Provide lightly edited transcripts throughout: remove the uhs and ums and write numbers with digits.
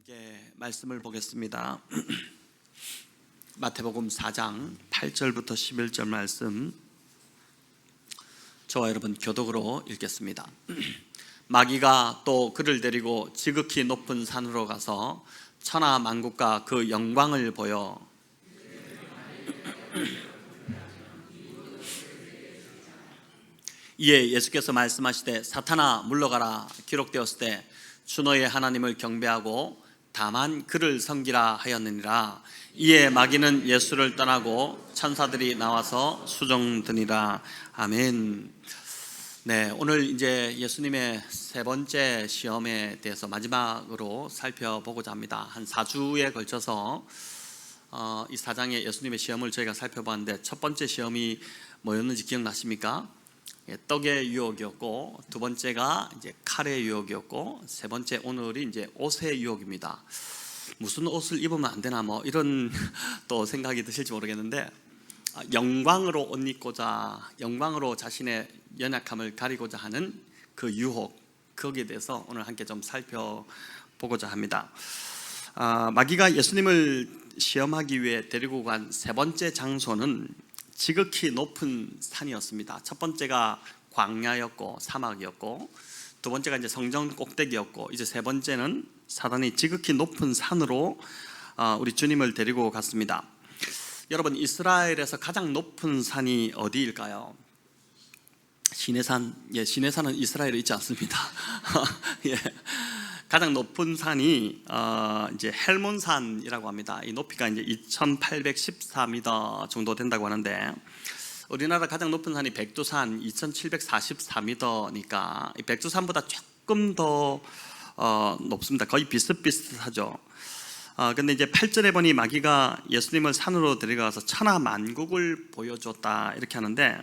함께 말씀을 보겠습니다. 마태복음 4장 8절부터 11절 말씀, 저와 여러분 교독으로 읽겠습니다. 마귀가 또 그를 데리고 지극히 높은 산으로 가서 천하 만국과 그 영광을 보여 이에 예수께서 말씀하시되 사탄아 물러가라, 기록되었을 때 주 너의 하나님을 경배하고 다만 그를 섬기라 하였느니라. 이에 마귀는 예수를 떠나고 천사들이 나와서 수종드니라. 아멘. 네, 오늘 이제 예수님의 세 번째 시험에 대해서 마지막으로 살펴보고자 합니다. 한 4주에 걸쳐서 이 4장의 예수님의 시험을 저희가 살펴봤는데, 첫 번째 시험이 뭐였는지 기억나십니까? 떡의 유혹이었고, 두 번째가 이제 칼의 유혹이었고, 세 번째 오늘이 이제 옷의 유혹입니다. 무슨 옷을 입으면 안 되나 뭐 이런 또 생각이 드실지 모르겠는데, 영광으로 옷 입고자, 영광으로 자신의 연약함을 가리고자 하는 그 유혹, 거기에 대해서 오늘 함께 좀 살펴보고자 합니다. 마귀가 예수님을 시험하기 위해 데리고 간 세 번째 장소는 지극히 높은 산이었습니다. 첫 번째가 광야였고 사막이었고, 두 번째가 이제 성전 꼭대기였고, 이제 세 번째는 사단이 지극히 높은 산으로 우리 주님을 데리고 갔습니다. 여러분, 이스라엘에서 가장 높은 산이 어디일까요? 시내산. 예, 시내산은 이스라엘에 있지 않습니다. 예. 가장 높은 산이 이제 헬몬산이라고 합니다. 이 높이가 이제 2,814m 정도 된다고 하는데, 우리나라 가장 높은 산이 백두산 2,744m니까 이 백두산보다 조금 더 높습니다. 거의 비슷비슷하죠. 근데 이제 8절에 보니 마귀가 예수님을 산으로 데려가서 천하 만국을 보여줬다 이렇게 하는데,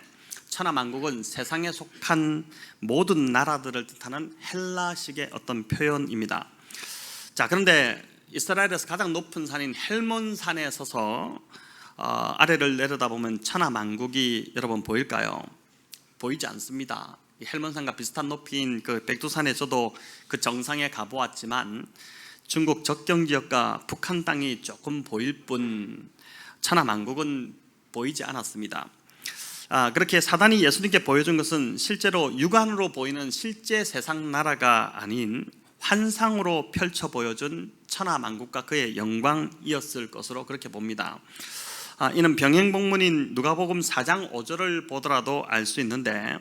천하 만국은 세상에 속한 모든 나라들을 뜻하는 헬라식의 어떤 표현입니다. 자, 그런데 이스라엘에서 가장 높은 산인 헬몬산에 서서 아래를 내려다보면 천하 만국이 여러분 보일까요? 보이지 않습니다. 이 헬몬산과 비슷한 높이인 그 백두산에 저도 그 정상에 가보았지만, 중국 적경지역과 북한 땅이 조금 보일 뿐 천하 만국은 보이지 않았습니다. 그렇게 사단이 예수님께 보여준 것은 실제로 육안으로 보이는 실제 세상 나라가 아닌 환상으로 펼쳐 보여준 천하 만국과 그의 영광이었을 것으로 그렇게 봅니다. 이는 병행복문인 누가복음 4장 5절을 보더라도 알 수 있는데,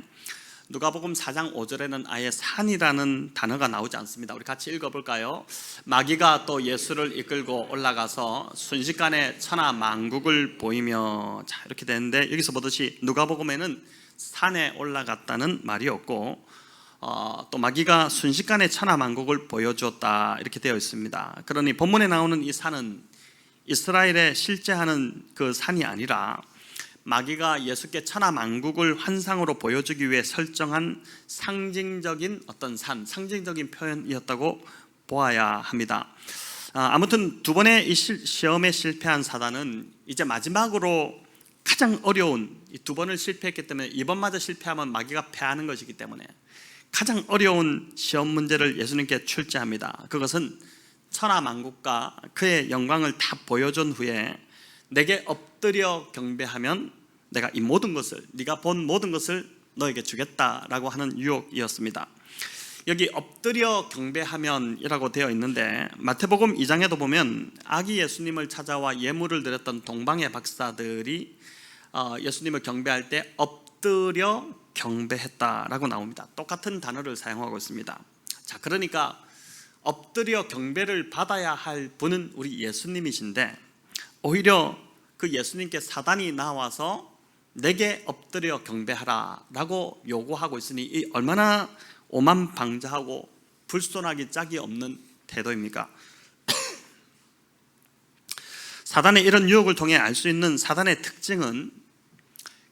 누가복음 4장 5절에는 아예 산이라는 단어가 나오지 않습니다. 우리 같이 읽어볼까요? 마귀가 또 예수를 이끌고 올라가서 순식간에 천하 만국을 보이며, 자, 이렇게 되는데, 여기서 보듯이 누가복음에는 산에 올라갔다는 말이 없고, 또 마귀가 순식간에 천하 만국을 보여주었다 이렇게 되어 있습니다. 그러니 본문에 나오는 이 산은 이스라엘에 실제 하는 그 산이 아니라 마귀가 예수께 천하 만국을 환상으로 보여주기 위해 설정한 상징적인 어떤 산, 상징적인 표현이었다고 보아야 합니다. 아무튼 두 번의 이 시험에 실패한 사단은 이제 마지막으로 가장 어려운, 이 두 번을 실패했기 때문에 이번마저 실패하면 마귀가 패하는 것이기 때문에 가장 어려운 시험 문제를 예수님께 출제합니다. 그것은 천하 만국과 그의 영광을 다 보여준 후에 내게 엎드려 경배하면 내가 이 모든 것을, 네가 본 모든 것을 너에게 주겠다라고 하는 유혹이었습니다. 여기 엎드려 경배하면이라고 되어 있는데, 마태복음 2장에도 보면 아기 예수님을 찾아와 예물을 드렸던 동방의 박사들이 예수님을 경배할 때 엎드려 경배했다라고 나옵니다. 똑같은 단어를 사용하고 있습니다. 자, 그러니까 엎드려 경배를 받아야 할 분은 우리 예수님이신데, 오히려 그 예수님께 사단이 나와서 내게 엎드려 경배하라 라고 요구하고 있으니 이 얼마나 오만방자하고 불손하기 짝이 없는 태도입니까? 사단의 이런 유혹을 통해 알 수 있는 사단의 특징은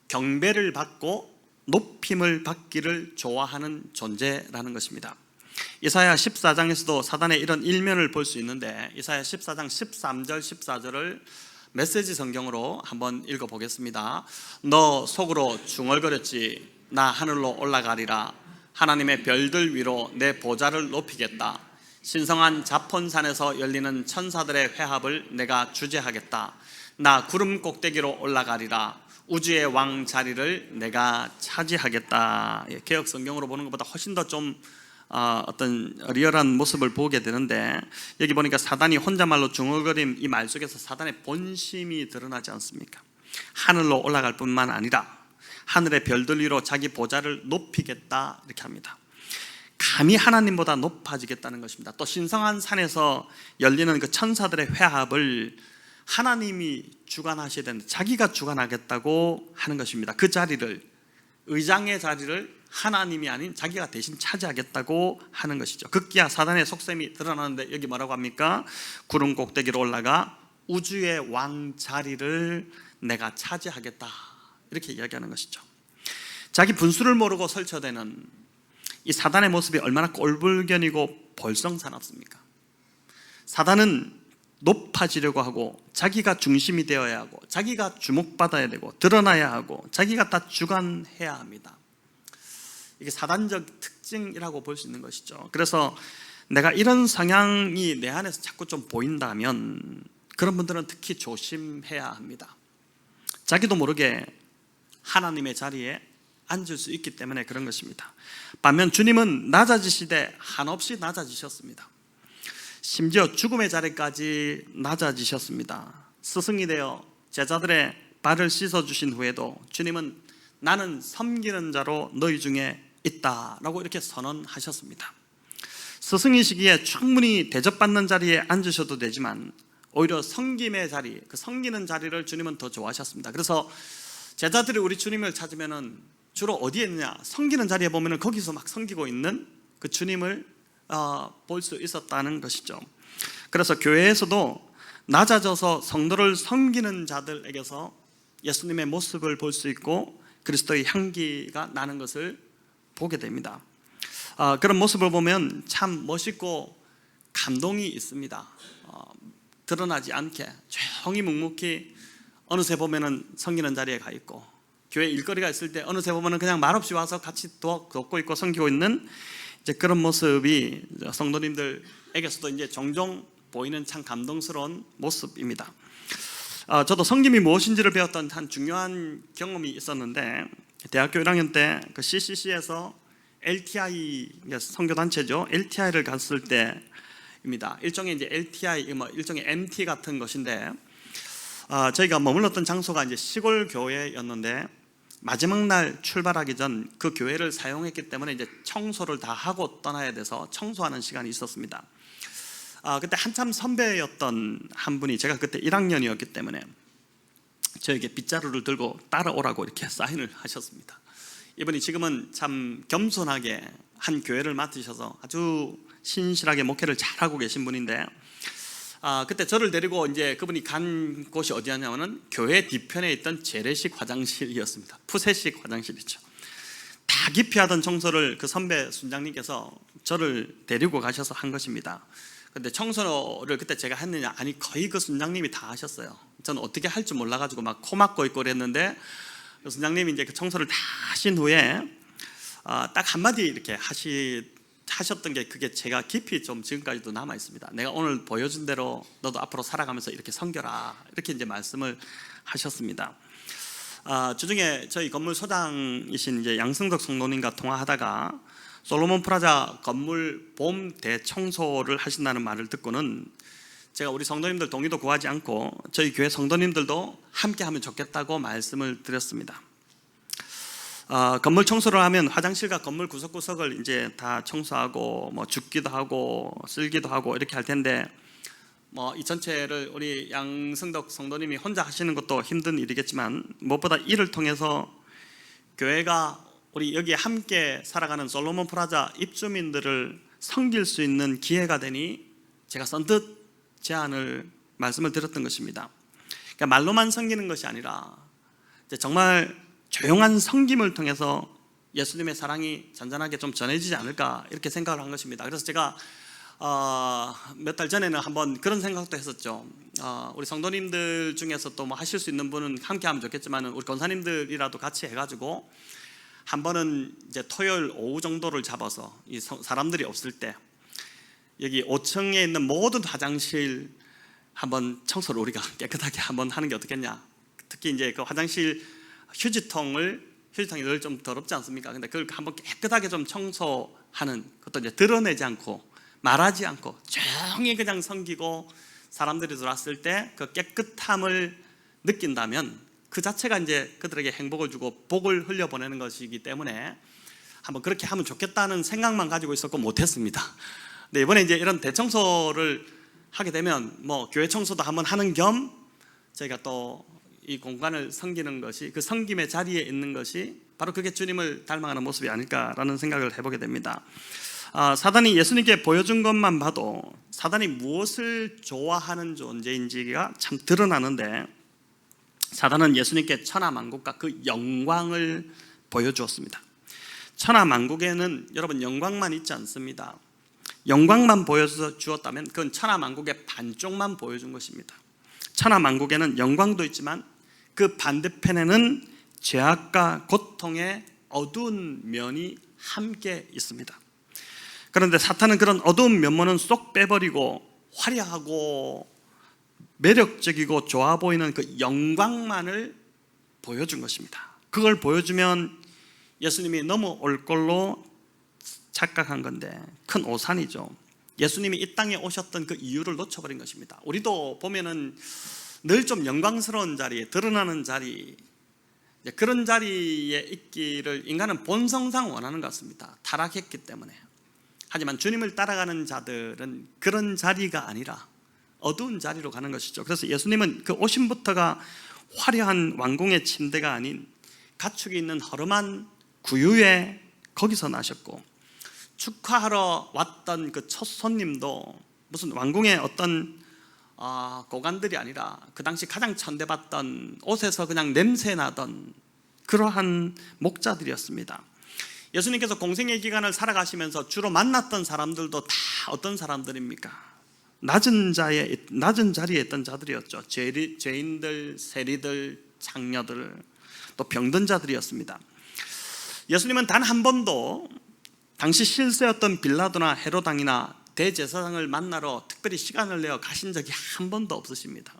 경배를 받고 높임을 받기를 좋아하는 존재라는 것입니다. 이사야 14장에서도 사단의 이런 일면을 볼 수 있는데, 이사야 14장 13절 14절을 메시지 성경으로 한번 읽어보겠습니다. 너 속으로 중얼거렸지, 나 하늘로 올라가리라. 하나님의 별들 위로 내 보좌를 높이겠다. 신성한 자폰산에서 열리는 천사들의 회합을 내가 주재하겠다. 나 구름 꼭대기로 올라가리라. 우주의 왕 자리를 내가 차지하겠다. 개역 성경으로 보는 것보다 훨씬 더 좀 어떤 리얼한 모습을 보게 되는데, 여기 보니까 사단이 혼자말로 중얼거림, 이 말 속에서 사단의 본심이 드러나지 않습니까? 하늘로 올라갈 뿐만 아니라 하늘의 별들 위로 자기 보좌를 높이겠다, 이렇게 합니다. 감히 하나님보다 높아지겠다는 것입니다. 또 신성한 산에서 열리는 그 천사들의 회합을 하나님이 주관하셔야 되는데 자기가 주관하겠다고 하는 것입니다. 그 자리를, 의장의 자리를 하나님이 아닌 자기가 대신 차지하겠다고 하는 것이죠. 극기야 사단의 속셈이 드러나는데, 여기 뭐라고 합니까? 구름 꼭대기로 올라가 우주의 왕 자리를 내가 차지하겠다, 이렇게 이야기하는 것이죠. 자기 분수를 모르고 설쳐대는 이 사단의 모습이 얼마나 꼴불견이고 볼썽사납습니까? 사단은 높아지려고 하고 자기가 중심이 되어야 하고 자기가 주목받아야 되고 드러나야 하고 자기가 다 주관해야 합니다. 이게 사단적 특징이라고 볼 수 있는 것이죠. 그래서 내가 이런 성향이 내 안에서 자꾸 좀 보인다면 그런 분들은 특히 조심해야 합니다. 자기도 모르게 하나님의 자리에 앉을 수 있기 때문에 그런 것입니다. 반면 주님은 낮아지시되 한없이 낮아지셨습니다. 심지어 죽음의 자리까지 낮아지셨습니다. 스승이 되어 제자들의 발을 씻어주신 후에도 주님은 나는 섬기는 자로 너희 중에 있다라고 이렇게 선언하셨습니다. 스승이시기에 충분히 대접받는 자리에 앉으셔도 되지만 오히려 섬김의 자리, 그 섬기는 자리를 주님은 더 좋아하셨습니다. 그래서 제자들이 우리 주님을 찾으면은 주로 어디에 있느냐? 섬기는 자리에 보면은 거기서 막 섬기고 있는 그 주님을 볼 수 있었다는 것이죠. 그래서 교회에서도 낮아져서 성도를 섬기는 자들에게서 예수님의 모습을 볼 수 있고 그리스도의 향기가 나는 것을 보게 됩니다. 그런 모습을 보면 참 멋있고 감동이 있습니다. 드러나지 않게 조용히 묵묵히 어느새 보면은 섬기는 자리에 가 있고, 교회 일거리가 있을 때 어느새 보면은 그냥 말없이 와서 같이 돕고 있고 섬기고 있는 이제 그런 모습이 성도님들에게서도 이제 종종 보이는 참 감동스러운 모습입니다. 저도 섬김이 무엇인지를 배웠던 한 중요한 경험이 있었는데, 대학교 1학년 때 그 CCC에서 LTI 선교단체죠. LTI를 갔을 때입니다. 일종의 이제 LTI, 일종의 MT 같은 것인데, 저희가 머물렀던 장소가 이제 시골 교회였는데 마지막 날 출발하기 전 그 교회를 사용했기 때문에 이제 청소를 다 하고 떠나야 돼서 청소하는 시간이 있었습니다. 그때 한참 선배였던 한 분이, 제가 그때 1학년이었기 때문에 저에게 빗자루를 들고 따라오라고 이렇게 사인을 하셨습니다. 이분이 지금은 참 겸손하게 한 교회를 맡으셔서 아주 신실하게 목회를 잘하고 계신 분인데, 그때 저를 데리고 이제 그분이 간 곳이 어디였냐면은 교회 뒤편에 있던 재래식 화장실이었습니다. 푸세식 화장실이죠. 다 기피하던 청소를 그 선배 순장님께서 저를 데리고 가셔서 한 것입니다. 근데 청소를 그때 제가 했느냐? 아니, 거의 그 순장님이 다 하셨어요. 저는 어떻게 할 줄 몰라가지고 막 코 막고 있고 그랬는데, 그 순장님이 이제 그 청소를 다 하신 후에 딱 한마디 이렇게 하셨던 게, 그게 제가 깊이 좀 지금까지도 남아 있습니다. 내가 오늘 보여준 대로 너도 앞으로 살아가면서 이렇게 섬겨라, 이렇게 이제 말씀을 하셨습니다. 주중에 저희 건물 소장이신 이제 양승덕 성도님과 통화하다가 솔로몬 프라자 건물 봄 대청소를 하신다는 말을 듣고는 제가 우리 성도님들 동의도 구하지 않고 저희 교회 성도님들도 함께 하면 좋겠다고 말씀을 드렸습니다. 건물 청소를 하면 화장실과 건물 구석구석을 이제 다 청소하고 뭐 줍기도 하고 쓸기도 하고 이렇게 할 텐데, 뭐 이 전체를 우리 양승덕 성도님이 혼자 하시는 것도 힘든 일이겠지만 무엇보다 이를 통해서 교회가 우리 여기 함께 살아가는 솔로몬 프라자 입주민들을 섬길 수 있는 기회가 되니 제가 선뜻 말씀을 드렸던 것입니다. 그러니까 말로만 섬기는 것이 아니라 정말 조용한 섬김을 통해서 예수님의 사랑이 잔잔하게 좀 전해지지 않을까, 이렇게 생각을 한 것입니다. 그래서 제가 몇 달 전에는 한번 그런 생각도 했었죠. 우리 성도님들 중에서 또 뭐 하실 수 있는 분은 함께 하면 좋겠지만 우리 권사님들이라도 같이 해가지고 한 번은 이제 토요일 오후 정도를 잡아서 이 사람들이 없을 때 여기 5층에 있는 모든 화장실 한번 청소를 우리가 깨끗하게 한번 하는 게 어떻겠냐. 특히 이제 그 화장실 휴지통이 늘 좀 더럽지 않습니까? 근데 그걸 한번 깨끗하게 좀 청소하는 것도 이제 드러내지 않고 말하지 않고 조용히 그냥 섬기고 사람들이 들어왔을 때 그 깨끗함을 느낀다면 그 자체가 이제 그들에게 행복을 주고 복을 흘려보내는 것이기 때문에 한번 그렇게 하면 좋겠다는 생각만 가지고 있었고 못했습니다. 근데 이번에 이제 이런 대청소를 하게 되면 뭐 교회 청소도 한번 하는 겸 저희가 또 이 공간을 섬기는 것이, 그 섬김의 자리에 있는 것이 바로 그게 주님을 닮아가는 모습이 아닐까라는 생각을 해보게 됩니다. 사단이 예수님께 보여준 것만 봐도 사단이 무엇을 좋아하는 존재인지가 참 드러나는데, 사단은 예수님께 천하만국과 그 영광을 보여주었습니다. 천하만국에는 여러분 영광만 있지 않습니다. 영광만 보여주었다면 그건 천하만국의 반쪽만 보여준 것입니다. 천하만국에는 영광도 있지만 그 반대편에는 죄악과 고통의 어두운 면이 함께 있습니다. 그런데 사탄은 그런 어두운 면모는 쏙 빼버리고 화려하고 매력적이고 좋아 보이는 그 영광만을 보여준 것입니다. 그걸 보여주면 예수님이 넘어올 걸로 착각한 건데 큰 오산이죠. 예수님이 이 땅에 오셨던 그 이유를 놓쳐버린 것입니다. 우리도 보면은 늘 좀 영광스러운 자리에, 드러나는 자리, 그런 자리에 있기를 인간은 본성상 원하는 것 같습니다. 타락했기 때문에. 하지만 주님을 따라가는 자들은 그런 자리가 아니라 어두운 자리로 가는 것이죠. 그래서 예수님은 그 오심부터가 화려한 왕궁의 침대가 아닌 가축이 있는 허름한 구유에 거기서 나셨고, 축하하러 왔던 그 첫 손님도 무슨 왕궁의 어떤 고관들이 아니라 그 당시 가장 천대받던 옷에서 그냥 냄새나던 그러한 목자들이었습니다. 예수님께서 공생의 기간을 살아가시면서 주로 만났던 사람들도 다 어떤 사람들입니까? 낮은 자리에 있던 자들이었죠. 죄인들, 세리들, 창녀들, 또 병든 자들이었습니다. 예수님은 단 한 번도 당시 실세였던 빌라도나 헤로당이나 대제사장을 만나러 특별히 시간을 내어 가신 적이 한 번도 없으십니다.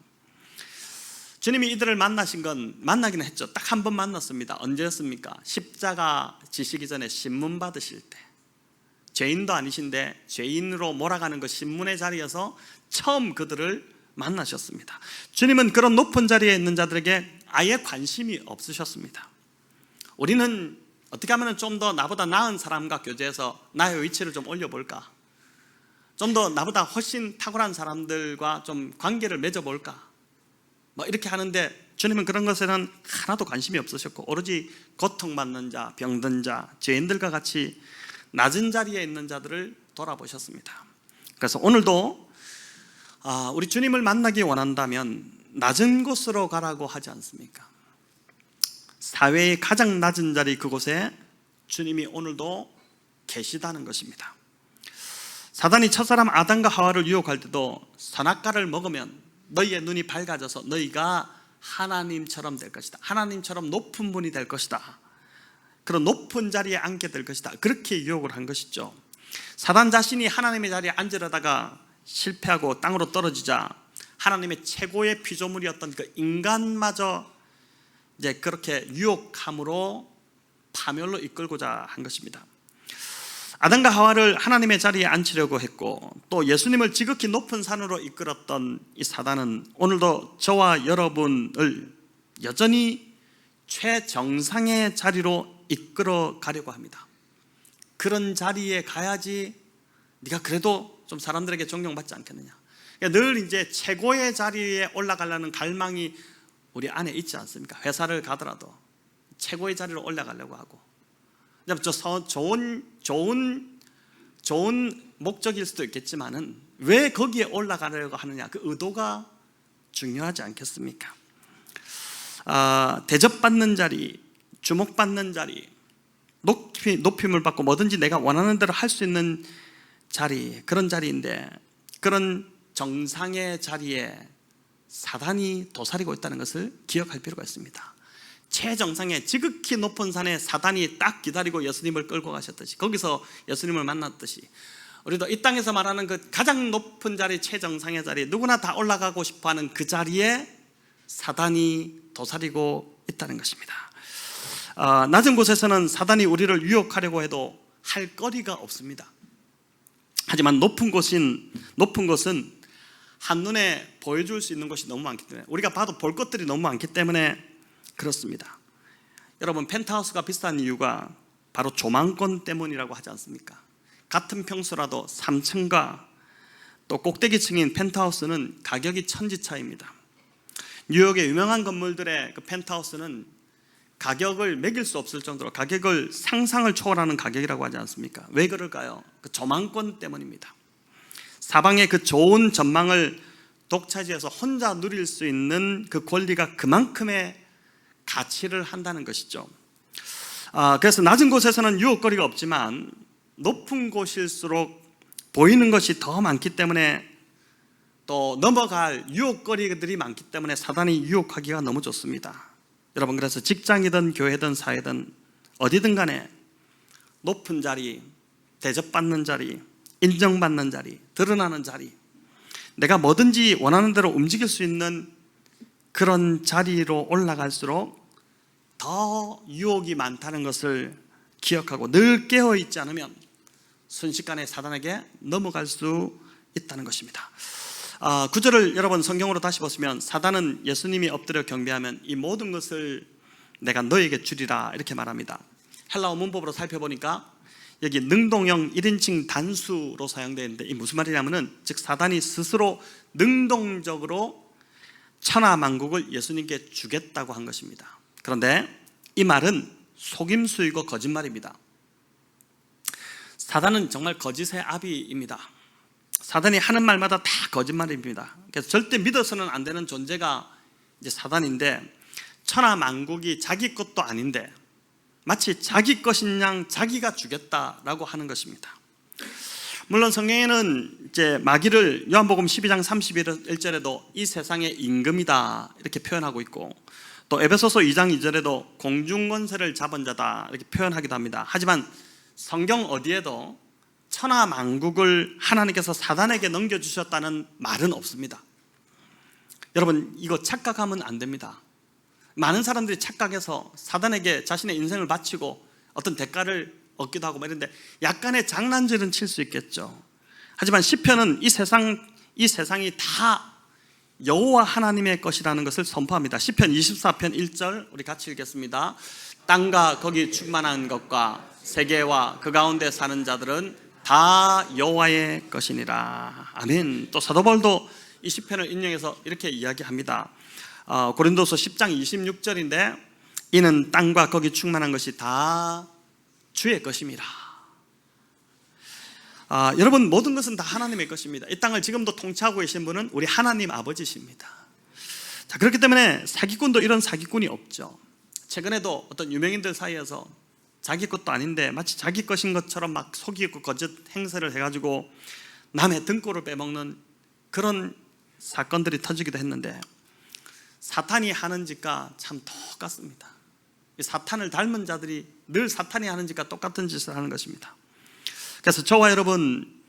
주님이 이들을 만나기는 했죠. 딱 한 번 만났습니다. 언제였습니까? 십자가 지시기 전에 신문 받으실 때. 죄인도 아니신데 죄인으로 몰아가는 그 신문의 자리에서 처음 그들을 만나셨습니다. 주님은 그런 높은 자리에 있는 자들에게 아예 관심이 없으셨습니다. 우리는 어떻게 하면 좀 더 나보다 나은 사람과 교제해서 나의 위치를 좀 올려볼까? 좀 더 나보다 훨씬 탁월한 사람들과 좀 관계를 맺어볼까? 뭐 이렇게 하는데 주님은 그런 것에는 하나도 관심이 없으셨고 오로지 고통받는 자, 병든 자, 죄인들과 같이 낮은 자리에 있는 자들을 돌아보셨습니다. 그래서 오늘도 우리 주님을 만나기 원한다면 낮은 곳으로 가라고 하지 않습니까? 사회의 가장 낮은 자리, 그곳에 주님이 오늘도 계시다는 것입니다. 사단이 첫사람 아담과 하와를 유혹할 때도 선악과를 먹으면 너희의 눈이 밝아져서 너희가 하나님처럼 될 것이다, 하나님처럼 높은 분이 될 것이다, 그런 높은 자리에 앉게 될 것이다, 그렇게 유혹을 한 것이죠. 사단 자신이 하나님의 자리에 앉으려다가 실패하고 땅으로 떨어지자 하나님의 최고의 피조물이었던 그 인간마저 이제 그렇게 유혹함으로 파멸로 이끌고자 한 것입니다. 아담과 하와를 하나님의 자리에 앉히려고 했고 또 예수님을 지극히 높은 산으로 이끌었던 이 사단은 오늘도 저와 여러분을 여전히 최정상의 자리로 이끌어 가려고 합니다. 그런 자리에 가야지 네가 그래도 좀 사람들에게 존경받지 않겠느냐. 그러니까 늘 이제 최고의 자리에 올라가려는 갈망이 우리 안에 있지 않습니까? 회사를 가더라도 최고의 자리로 올라가려고 하고, 좋은 목적일 수도 있겠지만은 왜 거기에 올라가려고 하느냐, 그 의도가 중요하지 않겠습니까? 대접받는 자리, 주목받는 자리, 높임을 받고 뭐든지 내가 원하는 대로 할 수 있는 자리, 그런 자리인데 그런 정상의 자리에 사단이 도사리고 있다는 것을 기억할 필요가 있습니다. 최정상의 지극히 높은 산에 사단이 딱 기다리고 예수님을 끌고 가셨듯이, 거기서 예수님을 만났듯이 우리도 이 땅에서 말하는 그 가장 높은 자리, 최정상의 자리, 누구나 다 올라가고 싶어하는 그 자리에 사단이 도사리고 있다는 것입니다. 낮은 곳에서는 사단이 우리를 유혹하려고 해도 할 거리가 없습니다. 하지만 높은 곳은 한눈에 보여줄 수 있는 것이 너무 많기 때문에, 우리가 봐도 볼 것들이 너무 많기 때문에 그렇습니다. 여러분, 펜트하우스가 비싼 이유가 바로 조망권 때문이라고 하지 않습니까? 같은 평수라도 3층과 또 꼭대기층인 펜트하우스는 가격이 천지차이입니다. 뉴욕의 유명한 건물들의 그 펜트하우스는 가격을 매길 수 없을 정도로 가격을 상상을 초월하는 가격이라고 하지 않습니까? 왜 그럴까요? 그 조망권 때문입니다. 사방의 그 좋은 전망을 독차지해서 혼자 누릴 수 있는 그 권리가 그만큼의 가치를 한다는 것이죠. 그래서 낮은 곳에서는 유혹거리가 없지만 높은 곳일수록 보이는 것이 더 많기 때문에, 또 넘어갈 유혹거리들이 많기 때문에 사단이 유혹하기가 너무 좋습니다. 여러분, 그래서 직장이든 교회든 사회든 어디든 간에 높은 자리, 대접받는 자리, 인정받는 자리, 드러나는 자리, 내가 뭐든지 원하는 대로 움직일 수 있는 그런 자리로 올라갈수록 더 유혹이 많다는 것을 기억하고 늘 깨어있지 않으면 순식간에 사단에게 넘어갈 수 있다는 것입니다. 9절을 여러분 성경으로 다시 보시면, 사단은 예수님이 엎드려 경배하면 이 모든 것을 내가 너에게 주리라 이렇게 말합니다. 헬라어 문법으로 살펴보니까 여기 능동형 1인칭 단수로 사용되어 있는데, 이 무슨 말이냐면은, 즉 사단이 스스로 능동적으로 천하만국을 예수님께 주겠다고 한 것입니다. 그런데 이 말은 속임수이고 거짓말입니다. 사단은 정말 거짓의 아비입니다. 사단이 하는 말마다 다 거짓말입니다. 그래서 절대 믿어서는 안 되는 존재가 이제 사단인데, 천하만국이 자기 것도 아닌데 마치 자기 것인 양 자기가 주겠다라고 하는 것입니다. 물론 성경에는 이제 마귀를 요한복음 12장 31절에도 이 세상의 임금이다 이렇게 표현하고 있고, 또 에베소서 2장 2절에도 공중권세를 잡은 자다 이렇게 표현하기도 합니다. 하지만 성경 어디에도 천하만국을 하나님께서 사단에게 넘겨주셨다는 말은 없습니다. 여러분, 이거 착각하면 안 됩니다. 많은 사람들이 착각해서 사단에게 자신의 인생을 바치고 어떤 대가를 얻기도 하고 이런데 약간의 장난질은 칠 수 있겠죠. 하지만 시편은 이 세상이 다 여호와 하나님의 것이라는 것을 선포합니다. 시편 24편 1절 우리 같이 읽겠습니다. 땅과 거기 충만한 것과 세계와 그 가운데 사는 자들은 다 여호와의 것이니라. 아멘. 또 사도 바울도 이 시편을 인용해서 이렇게 이야기합니다. 고린도서 10장 26절인데, 이는 땅과 거기 충만한 것이 다 주의 것임이라. 여러분, 모든 것은 다 하나님의 것입니다. 이 땅을 지금도 통치하고 계신 분은 우리 하나님 아버지십니다. 자, 그렇기 때문에 사기꾼도 이런 사기꾼이 없죠. 최근에도 어떤 유명인들 사이에서 자기 것도 아닌데 마치 자기 것인 것처럼 막 속이고 거짓 행세를 해가지고 남의 등골을 빼먹는 그런 사건들이 터지기도 했는데, 사탄이 하는 짓과 참 똑같습니다. 사탄을 닮은 자들이 늘 사탄이 하는 짓과 똑같은 짓을 하는 것입니다. 그래서 저와 여러분,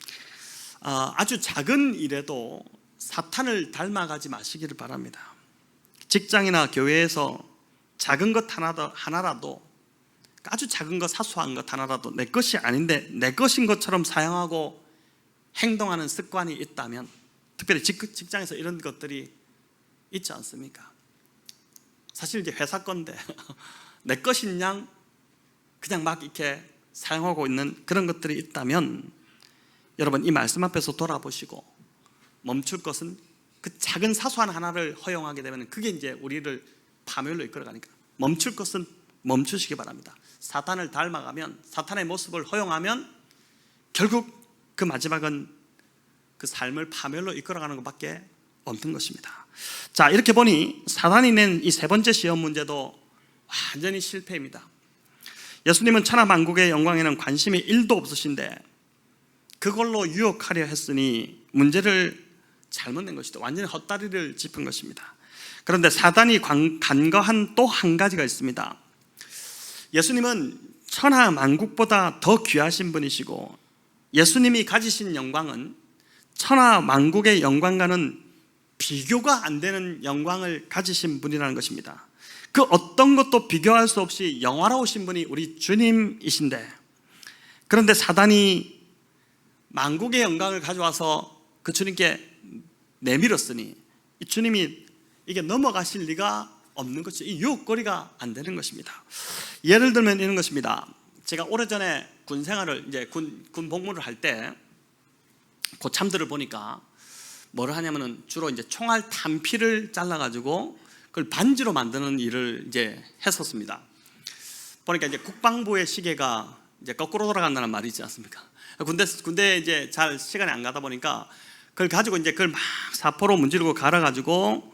아주 작은 일에도 사탄을 닮아가지 마시기를 바랍니다. 직장이나 교회에서 작은 것 하나라도, 아주 작은 것, 사소한 것 하나라도 내 것이 아닌데 내 것인 것처럼 사용하고 행동하는 습관이 있다면, 특별히 직장에서 이런 것들이 있지 않습니까? 사실 이게 회사 건데 내 것인 양 그냥 막 이렇게 사용하고 있는 그런 것들이 있다면, 여러분, 이 말씀 앞에서 돌아보시고 멈출 것은, 그 작은 사소한 하나를 허용하게 되면 그게 이제 우리를 파멸로 이끌어가니까 멈출 것은 멈추시기 바랍니다. 사탄을 닮아가면, 사탄의 모습을 허용하면 결국 그 마지막은 그 삶을 파멸로 이끌어가는 것밖에 없는 것입니다. 자, 이렇게 보니 사단이 낸 이 세 번째 시험 문제도 완전히 실패입니다. 예수님은 천하만국의 영광에는 관심이 1도 없으신데 그걸로 유혹하려 했으니 문제를 잘못 낸 것이다. 완전히 헛다리를 짚은 것입니다. 그런데 사단이 간과한 또 한 가지가 있습니다. 예수님은 천하만국보다 더 귀하신 분이시고 예수님이 가지신 영광은 천하 만국의 영광과는 비교가 안 되는 영광을 가지신 분이라는 것입니다. 그 어떤 것도 비교할 수 없이 영화로우신 분이 우리 주님이신데, 그런데 사단이 만국의 영광을 가져와서 그 주님께 내밀었으니 이 주님이 이게 넘어가실 리가 없는 것이죠. 이 유혹거리가 안 되는 것입니다. 예를 들면 이런 것입니다. 제가 오래전에 군 생활을, 이제 군 복무를 할 때 고참들을 보니까 뭐를 하냐면은 주로 이제 총알 탄피를 잘라가지고 그걸 반지로 만드는 일을 이제 했었습니다. 보니까 이제 국방부의 시계가 이제 거꾸로 돌아간다는 말이 있지 않습니까? 군대 이제 잘 시간이 안 가다 보니까 그걸 가지고 이제 그걸 막 사포로 문지르고 갈아가지고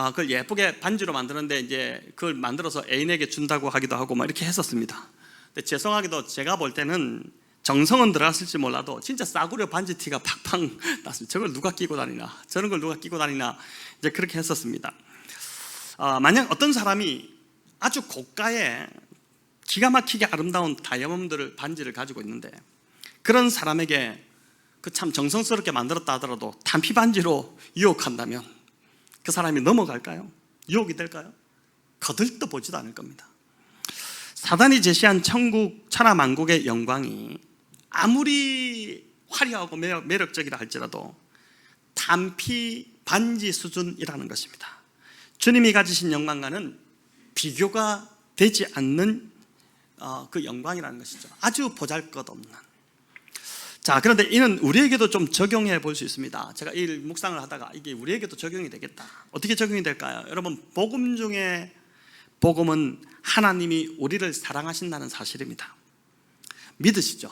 그걸 예쁘게 반지로 만드는데 이제 그걸 만들어서 애인에게 준다고 하기도 하고 막 이렇게 했었습니다. 근데 죄송하게도 제가 볼 때는 정성은 들어갔을지 몰라도 진짜 싸구려 반지 티가 팍팍 났습니다. 저걸 누가 끼고 다니나, 저런 걸 누가 끼고 다니나, 이제 그렇게 했었습니다. 만약 어떤 사람이 아주 고가의 기가 막히게 아름다운 다이아몬드 반지를 가지고 있는데 그런 사람에게 그 참 정성스럽게 만들었다 하더라도 탄피 반지로 유혹한다면 그 사람이 넘어갈까요? 유혹이 될까요? 거들떠 보지도 않을 겁니다. 사단이 제시한 천국, 천하 만국의 영광이 아무리 화려하고 매력적이라 할지라도 탄피 반지 수준이라는 것입니다. 주님이 가지신 영광과는 비교가 되지 않는 그 영광이라는 것이죠. 아주 보잘것없는. 자, 그런데 이는 우리에게도 좀 적용해 볼 수 있습니다. 제가 이 묵상을 하다가 이게 우리에게도 적용이 되겠다. 어떻게 적용이 될까요? 여러분, 복음 중에 복음은 하나님이 우리를 사랑하신다는 사실입니다. 믿으시죠?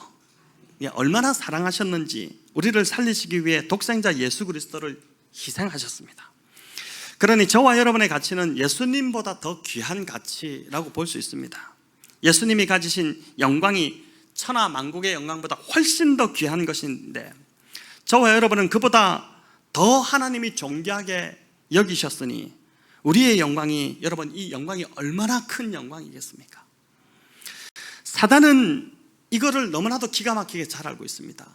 얼마나 사랑하셨는지 우리를 살리시기 위해 독생자 예수 그리스도를 희생하셨습니다. 그러니 저와 여러분의 가치는 예수님보다 더 귀한 가치라고 볼 수 있습니다. 예수님이 가지신 영광이 천하 만국의 영광보다 훨씬 더 귀한 것인데 저와 여러분은 그보다 더 하나님이 존귀하게 여기셨으니 우리의 영광이, 여러분, 이 영광이 얼마나 큰 영광이겠습니까? 사단은 이거를 너무나도 기가 막히게 잘 알고 있습니다.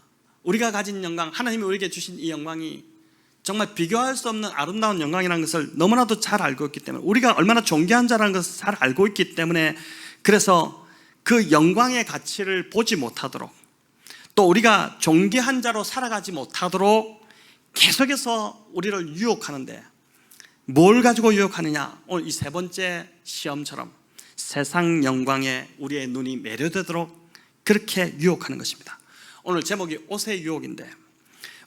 우리가 가진 영광, 하나님이 우리에게 주신 이 영광이 정말 비교할 수 없는 아름다운 영광이라는 것을 너무나도 잘 알고 있기 때문에, 우리가 얼마나 존귀한 자라는 것을 잘 알고 있기 때문에, 그래서 그 영광의 가치를 보지 못하도록, 또 우리가 존귀한 자로 살아가지 못하도록 계속해서 우리를 유혹하는데, 뭘 가지고 유혹하느냐? 오늘 이 세 번째 시험처럼 세상 영광에 우리의 눈이 매료되도록 그렇게 유혹하는 것입니다. 오늘 제목이 옷의 유혹인데,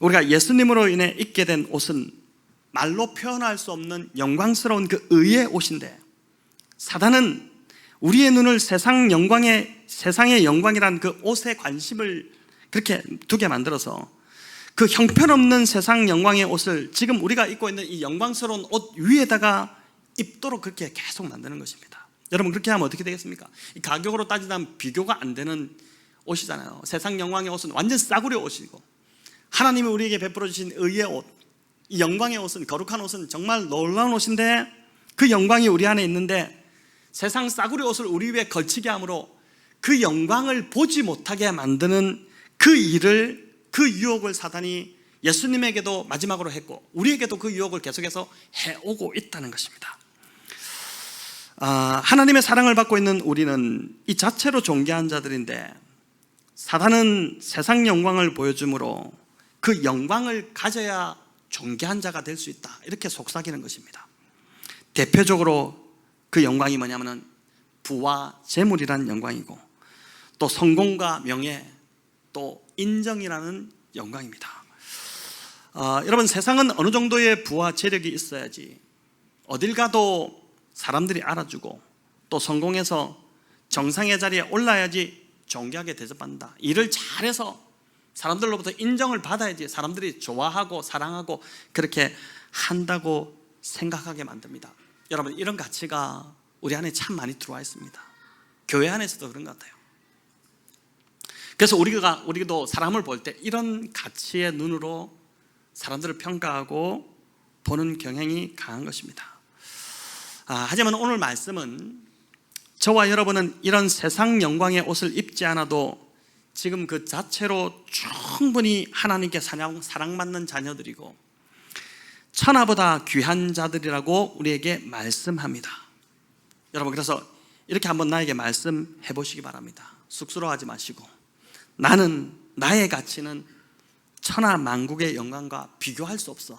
우리가 예수님으로 인해 입게 된 옷은 말로 표현할 수 없는 영광스러운 그 의의 옷인데, 사단은 우리의 눈을 세상의 영광이라는 그 옷에 관심을 그렇게 두게 만들어서 그 형편없는 세상 영광의 옷을 지금 우리가 입고 있는 이 영광스러운 옷 위에다가 입도록 그렇게 계속 만드는 것입니다. 여러분, 그렇게 하면 어떻게 되겠습니까? 이 가격으로 따지면 비교가 안 되는 옷이잖아요. 세상 영광의 옷은 완전 싸구려 옷이고, 하나님이 우리에게 베풀어 주신 의의 옷, 이 영광의 옷은, 거룩한 옷은 정말 놀라운 옷인데 그 영광이 우리 안에 있는데 세상 싸구려 옷을 우리 위에 걸치게 함으로 그 영광을 보지 못하게 만드는 그 일을, 그 유혹을 사단이 예수님에게도 마지막으로 했고 우리에게도 그 유혹을 계속해서 해오고 있다는 것입니다. 하나님의 사랑을 받고 있는 우리는 이 자체로 존귀한 자들인데, 사단은 세상 영광을 보여줌으로 그 영광을 가져야 존귀한 자가 될 수 있다, 이렇게 속삭이는 것입니다. 대표적으로 그 영광이 뭐냐면은 부와 재물이라는 영광이고, 또 성공과 명예, 또 인정이라는 영광입니다. 여러분, 세상은 어느 정도의 부와 재력이 있어야지 어딜 가도 사람들이 알아주고, 또 성공해서 정상의 자리에 올라야지 존귀하게 대접받는다. 일을 잘해서 사람들로부터 인정을 받아야지 사람들이 좋아하고 사랑하고 그렇게 한다고 생각하게 만듭니다. 여러분, 이런 가치가 우리 안에 참 많이 들어와 있습니다. 교회 안에서도 그런 것 같아요. 그래서 우리도 사람을 볼 때 이런 가치의 눈으로 사람들을 평가하고 보는 경향이 강한 것입니다. 하지만 오늘 말씀은 저와 여러분은 이런 세상 영광의 옷을 입지 않아도 지금 그 자체로 충분히 하나님께 사랑받는 자녀들이고 천하보다 귀한 자들이라고 우리에게 말씀합니다. 여러분, 그래서 이렇게 한번 나에게 말씀해 보시기 바랍니다. 쑥스러워하지 마시고, 나의 가치는 천하 만국의 영광과 비교할 수 없어.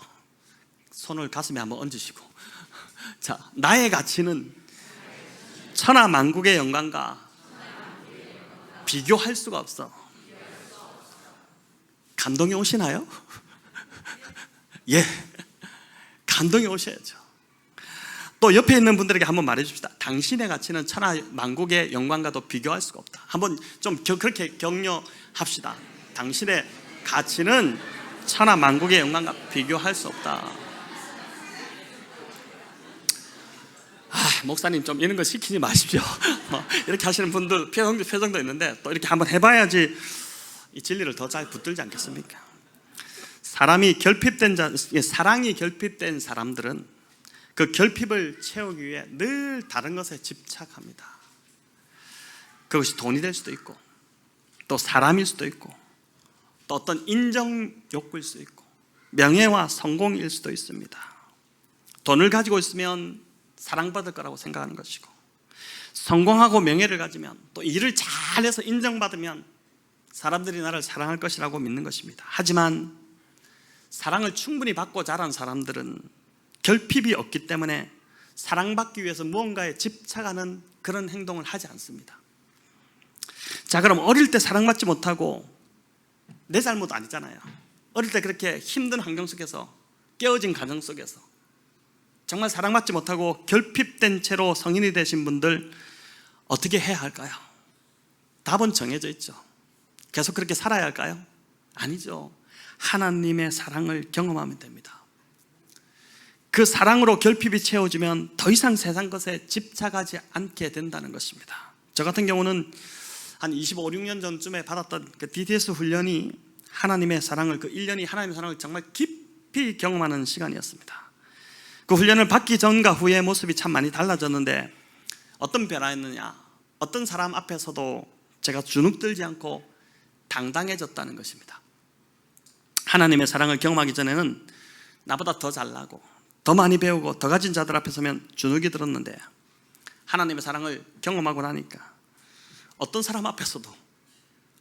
손을 가슴에 한번 얹으시고, 자, 나의 가치는 천하 만국의 영광과 비교할 수가 없어. 감동이 오시나요? 예, 감동이 오셔야죠. 또 옆에 있는 분들에게 한번 말해줍시다. 당신의 가치는 천하 만국의 영광과도 비교할 수가 없다. 한번 좀 그렇게 격려합시다. 당신의 가치는 천하 만국의 영광과 비교할 수 없다. 목사님 좀 이런 거 시키지 마십시오. 이렇게 하시는 분들 표정도 있는데, 또 이렇게 한번 해봐야지 이 진리를 더 잘 붙들지 않겠습니까? 사랑이 결핍된 사람들은 그 결핍을 채우기 위해 늘 다른 것에 집착합니다. 그것이 돈이 될 수도 있고, 또 사람일 수도 있고, 또 어떤 인정 욕구일 수도 있고, 명예와 성공일 수도 있습니다. 돈을 가지고 있으면 사랑받을 거라고 생각하는 것이고, 성공하고 명예를 가지면, 또 일을 잘해서 인정받으면 사람들이 나를 사랑할 것이라고 믿는 것입니다. 하지만 사랑을 충분히 받고 자란 사람들은 결핍이 없기 때문에 사랑받기 위해서 무언가에 집착하는 그런 행동을 하지 않습니다. 자, 그럼 어릴 때 사랑받지 못하고, 내 잘못 아니잖아요. 어릴 때 그렇게 힘든 환경 속에서, 깨어진 가정 속에서 정말 사랑받지 못하고 결핍된 채로 성인이 되신 분들, 어떻게 해야 할까요? 답은 정해져 있죠. 계속 그렇게 살아야 할까요? 아니죠. 하나님의 사랑을 경험하면 됩니다. 그 사랑으로 결핍이 채워지면 더 이상 세상 것에 집착하지 않게 된다는 것입니다. 저 같은 경우는 한 25, 6년 전쯤에 받았던 그 DTS 훈련이 하나님의 사랑을, 그 1년이 하나님의 사랑을 정말 깊이 경험하는 시간이었습니다. 그 훈련을 받기 전과 후의 모습이 참 많이 달라졌는데, 어떤 변화였느냐? 어떤 사람 앞에서도 제가 주눅들지 않고 당당해졌다는 것입니다. 하나님의 사랑을 경험하기 전에는 나보다 더 잘나고 더 많이 배우고 더 가진 자들 앞에 서면 주눅이 들었는데, 하나님의 사랑을 경험하고 나니까 어떤 사람 앞에서도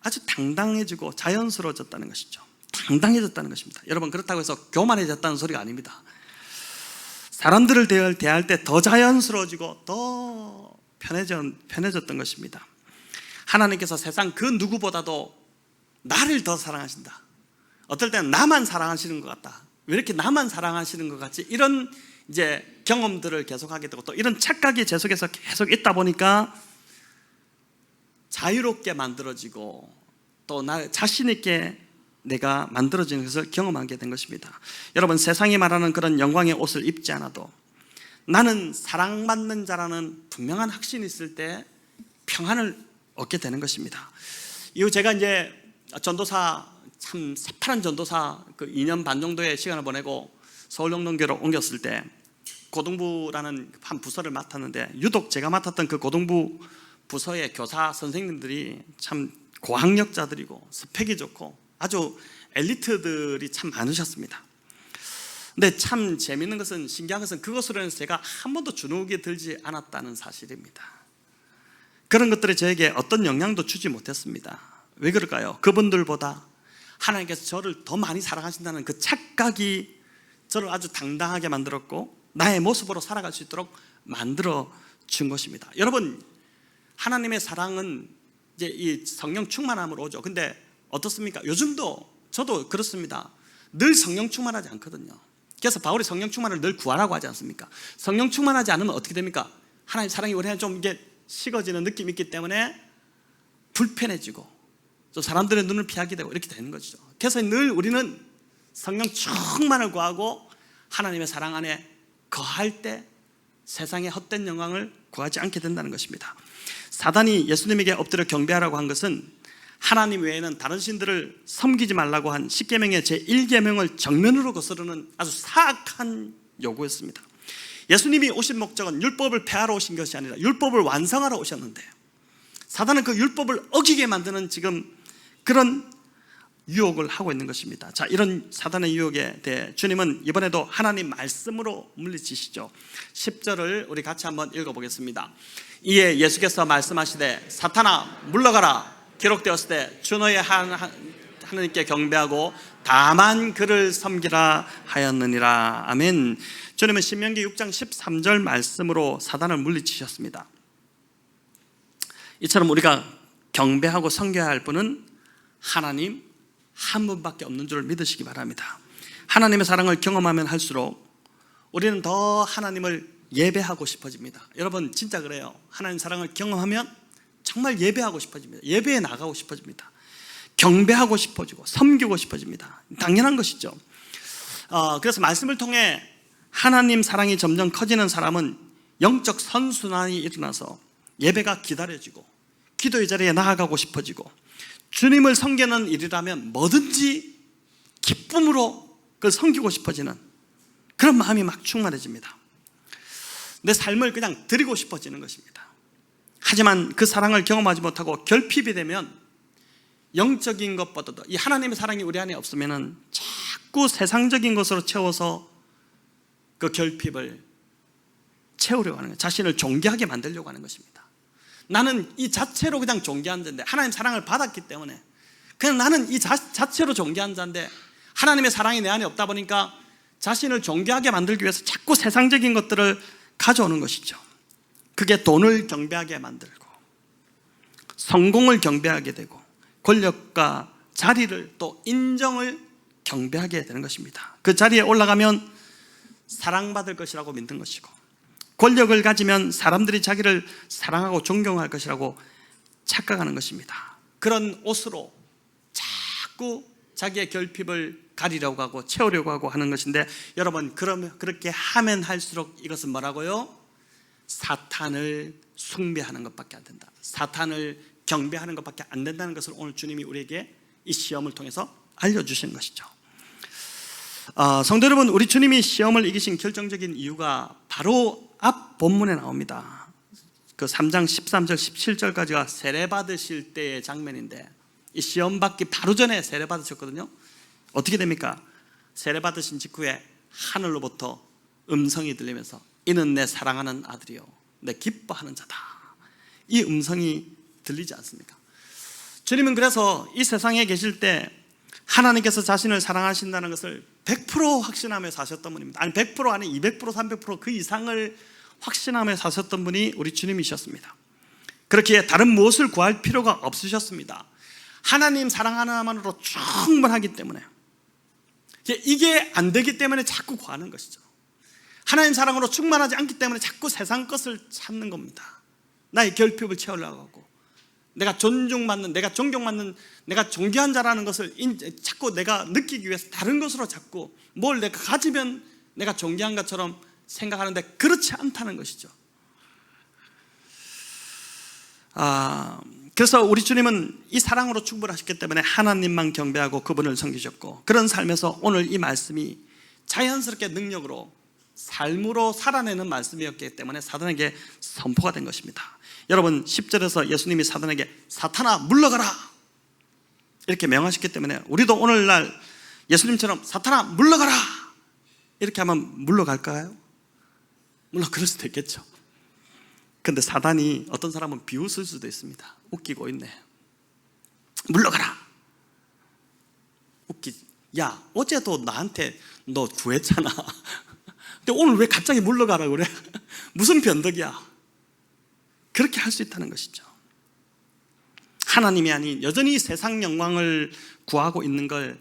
아주 당당해지고 자연스러워졌다는 것이죠. 당당해졌다는 것입니다. 여러분, 그렇다고 해서 교만해졌다는 소리가 아닙니다. 사람들을 대할 때 더 자연스러워지고 더 편해졌던 것입니다. 하나님께서 세상 그 누구보다도 나를 더 사랑하신다. 어떨 때는 나만 사랑하시는 것 같다. 왜 이렇게 나만 사랑하시는 것 같지? 이런 이제 경험들을 계속하게 되고, 또 이런 착각이 제 속에서 계속 있다 보니까 자유롭게 만들어지고, 또 나 자신 있게 내가 만들어지는 것을 경험하게 된 것입니다. 여러분, 세상이 말하는 그런 영광의 옷을 입지 않아도 나는 사랑받는 자라는 분명한 확신이 있을 때 평안을 얻게 되는 것입니다. 이후 제가 이제 전도사, 참 새파란 전도사 그 2년 반 정도의 시간을 보내고 서울영동교로 옮겼을 때 고등부라는 한 부서를 맡았는데, 유독 제가 맡았던 그 고등부 부서의 교사 선생님들이 참 고학력자들이고 스펙이 좋고 아주 엘리트들이 참 많으셨습니다. 근데 참 재밌는 것은, 신기한 것은, 그것으로 인해서 제가 한 번도 주눅이 들지 않았다는 사실입니다. 그런 것들이 저에게 어떤 영향도 주지 못했습니다. 왜 그럴까요? 그분들보다 하나님께서 저를 더 많이 사랑하신다는 그 착각이 저를 아주 당당하게 만들었고, 나의 모습으로 살아갈 수 있도록 만들어 준 것입니다. 여러분, 하나님의 사랑은 이제 이 성령 충만함으로 오죠. 근데 어떻습니까? 요즘도 저도 그렇습니다. 늘 성령 충만하지 않거든요. 그래서 바울이 성령 충만을 늘 구하라고 하지 않습니까? 성령 충만하지 않으면 어떻게 됩니까? 하나님 사랑이 우리한테 좀 이게 식어지는 느낌이 있기 때문에 불편해지고, 또 사람들의 눈을 피하게 되고 이렇게 되는 것이죠. 그래서 늘 우리는 성령 충만을 구하고 하나님의 사랑 안에 거할 때 세상의 헛된 영광을 구하지 않게 된다는 것입니다. 사단이 예수님에게 엎드려 경배하라고 한 것은 하나님 외에는 다른 신들을 섬기지 말라고 한 10계명의 제1계명을 정면으로 거스르는 아주 사악한 요구였습니다. 예수님이 오신 목적은 율법을 폐하러 오신 것이 아니라 율법을 완성하러 오셨는데, 사단은 그 율법을 어기게 만드는 지금 그런 유혹을 하고 있는 것입니다. 자, 이런 사단의 유혹에 대해 주님은 이번에도 하나님 말씀으로 물리치시죠. 10절을 우리 같이 한번 읽어보겠습니다. 이에 예수께서 말씀하시되 사탄아 물러가라. 기록되었을 때 주 너의 하나님께 경배하고 다만 그를 섬기라 하였느니라. 아멘. 주님은 신명기 6장 13절 말씀으로 사단을 물리치셨습니다. 이처럼 우리가 경배하고 섬겨야 할 분은 하나님 한 분밖에 없는 줄 믿으시기 바랍니다. 하나님의 사랑을 경험하면 할수록 우리는 더 하나님을 예배하고 싶어집니다. 여러분 진짜 그래요. 하나님 사랑을 경험하면 정말 예배하고 싶어집니다. 예배에 나가고 싶어집니다. 경배하고 싶어지고 섬기고 싶어집니다. 당연한 것이죠. 그래서 말씀을 통해 하나님 사랑이 점점 커지는 사람은 영적 선순환이 일어나서 예배가 기다려지고 기도의 자리에 나아가고 싶어지고 주님을 섬기는 일이라면 뭐든지 기쁨으로 그걸 섬기고 싶어지는 그런 마음이 막 충만해집니다. 내 삶을 그냥 드리고 싶어지는 것입니다. 하지만 그 사랑을 경험하지 못하고 결핍이 되면 영적인 것보다도 이 하나님의 사랑이 우리 안에 없으면 자꾸 세상적인 것으로 채워서 그 결핍을 채우려고 하는 거예요. 자신을 존귀하게 만들려고 하는 것입니다. 나는 이 자체로 그냥 존귀한 자인데 하나님 사랑을 받았기 때문에 그냥 나는 이 자체로 존귀한 자인데 하나님의 사랑이 내 안에 없다 보니까 자신을 존귀하게 만들기 위해서 자꾸 세상적인 것들을 가져오는 것이죠. 그게 돈을 경배하게 만들고 성공을 경배하게 되고 권력과 자리를 또 인정을 경배하게 되는 것입니다. 그 자리에 올라가면 사랑받을 것이라고 믿는 것이고 권력을 가지면 사람들이 자기를 사랑하고 존경할 것이라고 착각하는 것입니다. 그런 옷으로 자꾸 자기의 결핍을 가리려고 하고 채우려고 하고 하는 것인데 여러분 그렇게 하면 할수록 이것은 뭐라고요? 사탄을 숭배하는 것밖에 안 된다. 사탄을 경배하는 것밖에 안 된다는 것을 오늘 주님이 우리에게 이 시험을 통해서 알려주신 것이죠. 성도 여러분, 우리 주님이 시험을 이기신 결정적인 이유가 바로 앞 본문에 나옵니다. 그 3장 13절 17절까지가 세례 받으실 때의 장면인데 이 시험 받기 바로 전에 세례 받으셨거든요. 어떻게 됩니까? 세례 받으신 직후에 하늘로부터 음성이 들리면서 이는 내 사랑하는 아들이요 내 기뻐하는 자다. 이 음성이 들리지 않습니까? 주님은 그래서 이 세상에 계실 때 하나님께서 자신을 사랑하신다는 것을 100% 확신하며 사셨던 분입니다. 아니 100% 아니 200% 300% 그 이상을 확신하며 사셨던 분이 우리 주님이셨습니다. 그렇기에 다른 무엇을 구할 필요가 없으셨습니다. 하나님 사랑 하나만으로 충분하기 때문에 이게 안 되기 때문에 자꾸 구하는 것이죠. 하나님 사랑으로 충만하지 않기 때문에 자꾸 세상 것을 찾는 겁니다. 나의 결핍을 채우려고 하고 내가 존중받는, 내가 존경받는, 내가 존귀한 자라는 것을 자꾸 내가 느끼기 위해서 다른 것으로 자꾸 뭘 내가 가지면 내가 존귀한 것처럼 생각하는데 그렇지 않다는 것이죠. 그래서 우리 주님은 이 사랑으로 충분하셨기 때문에 하나님만 경배하고 그분을 섬기셨고 그런 삶에서 오늘 이 말씀이 자연스럽게 능력으로 삶으로 살아내는 말씀이었기 때문에 사단에게 선포가 된 것입니다. 여러분 10절에서 예수님이 사단에게 사탄아 물러가라 이렇게 명하셨기 때문에 우리도 오늘날 예수님처럼 사탄아 물러가라 이렇게 하면 물러갈까요? 물론 그럴 수도 있겠죠. 근데 사단이 어떤 사람은 비웃을 수도 있습니다. 웃기고 있네. 물러가라. 야 어제도 나한테 너 구했잖아. 근데 오늘 왜 갑자기 물러가라 그래? 무슨 변덕이야? 그렇게 할 수 있다는 것이죠. 하나님이 아닌 여전히 세상 영광을 구하고 있는 걸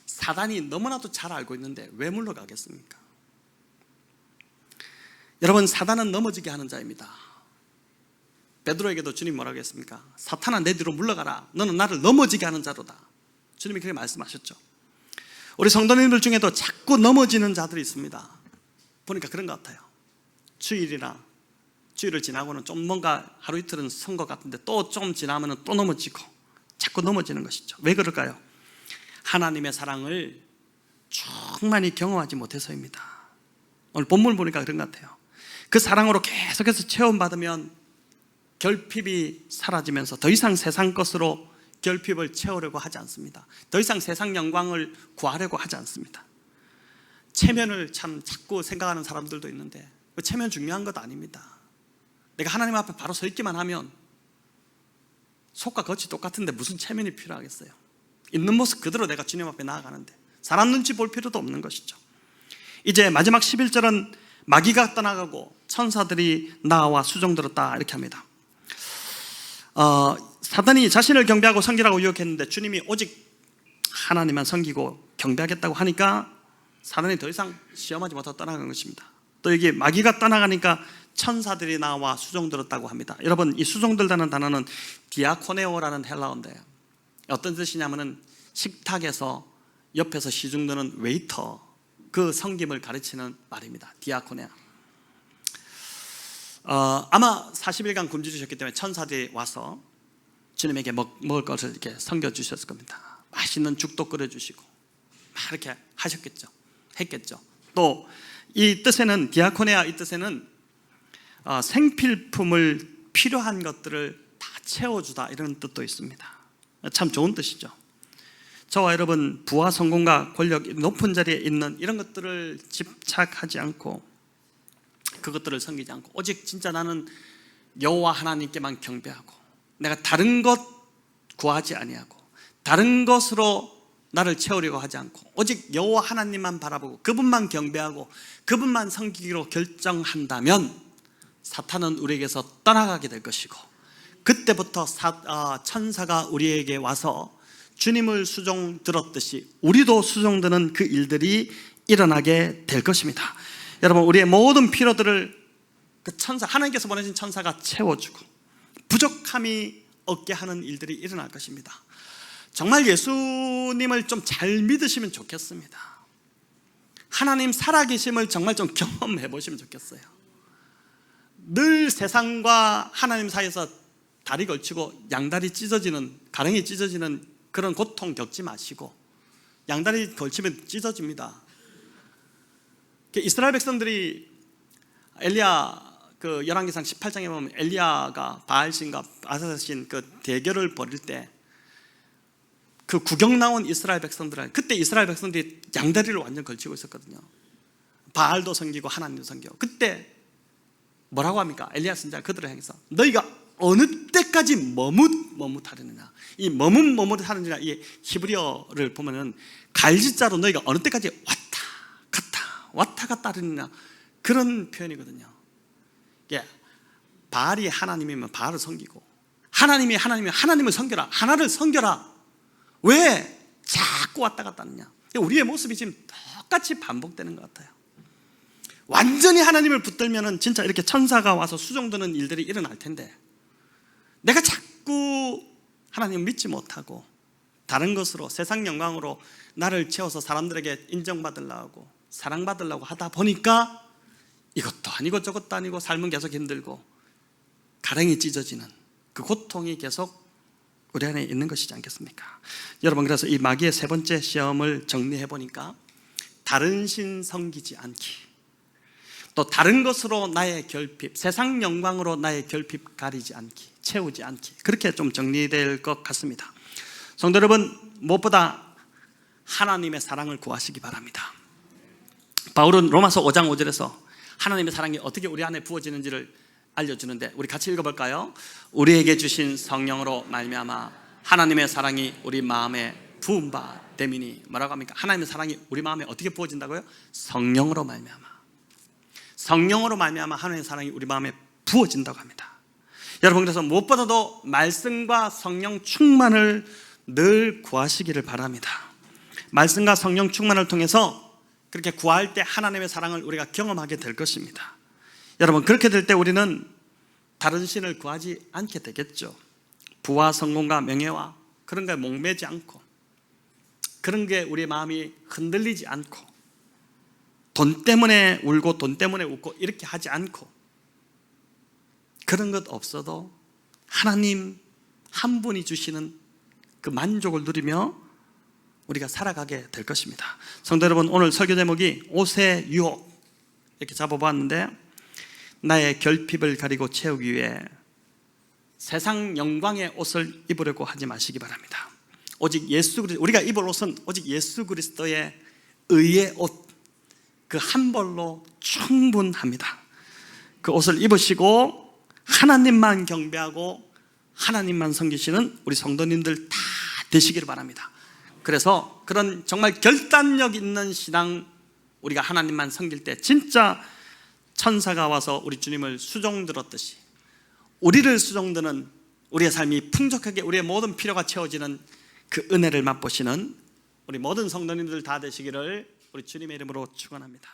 사단이 너무나도 잘 알고 있는데 왜 물러가겠습니까? 여러분 사단은 넘어지게 하는 자입니다. 베드로에게도 주님 뭐라고 했습니까? 사탄아 내 뒤로 물러가라. 너는 나를 넘어지게 하는 자로다. 주님이 그렇게 말씀하셨죠. 우리 성도님들 중에도 자꾸 넘어지는 자들이 있습니다. 보니까 그런 것 같아요. 주일을 지나고는 좀 뭔가 하루 이틀은 선 것 같은데 또 좀 지나면 또 넘어지고 자꾸 넘어지는 것이죠. 왜 그럴까요? 하나님의 사랑을 충만히 경험하지 못해서입니다. 오늘 본문을 보니까 그런 것 같아요. 그 사랑으로 계속해서 체험받으면 결핍이 사라지면서 더 이상 세상 것으로 결핍을 채우려고 하지 않습니다. 더 이상 세상 영광을 구하려고 하지 않습니다. 체면을 참 자꾸 생각하는 사람들도 있는데 그 체면 중요한 것 아닙니다. 내가 하나님 앞에 바로 서 있기만 하면 속과 겉이 똑같은데 무슨 체면이 필요하겠어요? 있는 모습 그대로 내가 주님 앞에 나아가는데 사람 눈치 볼 필요도 없는 것이죠. 이제 마지막 11절은 마귀가 떠나가고 천사들이 나와 수종들었다 이렇게 합니다. 사단이 자신을 경배하고 섬기라고 유혹했는데 주님이 오직 하나님만 섬기고 경배하겠다고 하니까 사단이 더 이상 시험하지 못하고 떠나간 것입니다. 또 여기 마귀가 떠나가니까 천사들이 나와 수종들었다고 합니다. 여러분, 이 수종들다는 단어는 디아코네오라는 헬라어인데 어떤 뜻이냐면은 식탁에서 옆에서 시중드는 웨이터, 그 섬김을 가르치는 말입니다. 디아코네아. 아마 40일간 굶주리셨기 때문에 천사들이 와서 주님에게 먹을 것을 이렇게 섬겨주셨을 겁니다. 맛있는 죽도 끓여주시고 막 이렇게 하셨겠죠. 했겠죠. 또 이 뜻에는, 디아코네아 이 뜻에는 생필품을 필요한 것들을 다 채워주다 이런 뜻도 있습니다. 참 좋은 뜻이죠. 저와 여러분, 부와 성공과 권력, 높은 자리에 있는 이런 것들을 집착하지 않고 그것들을 섬기지 않고 오직 진짜 나는 여호와 하나님께만 경배하고 내가 다른 것 구하지 아니하고 다른 것으로 나를 채우려고 하지 않고 오직 여호와 하나님만 바라보고 그분만 경배하고 그분만 섬기기로 결정한다면 사탄은 우리에게서 떠나가게 될 것이고 그때부터 천사가 우리에게 와서 주님을 수종 들었듯이 우리도 수종드는 그 일들이 일어나게 될 것입니다. 여러분, 우리의 모든 필요들을 그 천사, 하나님께서 보내신 천사가 채워주고 부족함이 없게 하는 일들이 일어날 것입니다. 정말 예수님을 좀 잘 믿으시면 좋겠습니다. 하나님 살아계심을 정말 좀 경험해 보시면 좋겠어요. 늘 세상과 하나님 사이에서 다리 걸치고 양다리 찢어지는, 가랭이 찢어지는 그런 고통 겪지 마시고, 양다리 걸치면 찢어집니다. 이스라엘 백성들이 엘리야 그 열왕기상 18장에 보면 엘리야가 바알신과 아사신 그 대결을 벌일 때 그 구경 나온 이스라엘 백성들은, 그때 이스라엘 백성들이 양다리를 완전 걸치고 있었거든요. 바알도 섬기고 하나님도 섬기고. 그때 뭐라고 합니까? 엘리야 선지자 그들을 향해서 너희가 어느 때까지 머뭇하려느냐. 이 머뭇하느냐, 이 히브리어를 보면은 갈지자로 너희가 어느 때까지 왔다 갔다 하느냐, 그런 표현이거든요. 예, 바알이 하나님이면 바알을 섬기고 하나님이 하나님이면 하나님을 섬겨라, 하나를 섬겨라. 왜 자꾸 왔다 갔다 하느냐. 우리의 모습이 지금 똑같이 반복되는 것 같아요. 완전히 하나님을 붙들면은 진짜 이렇게 천사가 와서 수종드는 일들이 일어날 텐데, 내가 자꾸 하나님을 믿지 못하고 다른 것으로, 세상 영광으로 나를 채워서 사람들에게 인정받으려고 사랑받으려고 하다 보니까 이것도 아니고 저것도 아니고 삶은 계속 힘들고 가랭이 찢어지는 그 고통이 계속 우리 안에 있는 것이지 않겠습니까? 여러분, 그래서 이 마귀의 세 번째 시험을 정리해 보니까 다른 신 섬기지 않기, 또 다른 것으로 나의 결핍, 세상 영광으로 나의 결핍 가리지 않기, 채우지 않기, 그렇게 좀 정리될 것 같습니다. 성도 여러분, 무엇보다 하나님의 사랑을 구하시기 바랍니다. 바울은 로마서 5장 5절에서 하나님의 사랑이 어떻게 우리 안에 부어지는지를 알려주는데, 우리 같이 읽어볼까요? 우리에게 주신 성령으로 말미암아 하나님의 사랑이 우리 마음에 부은 바 됨이니. 뭐라고 합니까? 하나님의 사랑이 우리 마음에 어떻게 부어진다고요? 성령으로 말미암아. 성령으로 말미암아 하나님의 사랑이 우리 마음에 부어진다고 합니다. 여러분, 그래서 무엇보다도 말씀과 성령 충만을 늘 구하시기를 바랍니다. 말씀과 성령 충만을 통해서 그렇게 구할 때 하나님의 사랑을 우리가 경험하게 될 것입니다. 여러분, 그렇게 될 때 우리는 다른 신을 구하지 않게 되겠죠. 부와 성공과 명예와 그런 거에 목매지 않고, 그런 게 우리의 마음이 흔들리지 않고, 돈 때문에 울고 돈 때문에 웃고 이렇게 하지 않고, 그런 것 없어도 하나님 한 분이 주시는 그 만족을 누리며 우리가 살아가게 될 것입니다. 성도 여러분, 오늘 설교 제목이 옷의 유혹 이렇게 잡아보았는데, 나의 결핍을 가리고 채우기 위해 세상 영광의 옷을 입으려고 하지 마시기 바랍니다. 오직 예수 그리스도, 우리가 입을 옷은 오직 예수 그리스도의 의의 옷, 그 한 벌로 충분합니다. 그 옷을 입으시고 하나님만 경배하고 하나님만 섬기시는 우리 성도님들 다 되시기를 바랍니다. 그래서 그런 정말 결단력 있는 신앙, 우리가 하나님만 섬길 때 진짜 천사가 와서 우리 주님을 수종들었듯이 우리를 수종드는, 우리의 삶이 풍족하게 우리의 모든 필요가 채워지는 그 은혜를 맛보시는 우리 모든 성도님들 다 되시기를 우리 주님의 이름으로 축원합니다.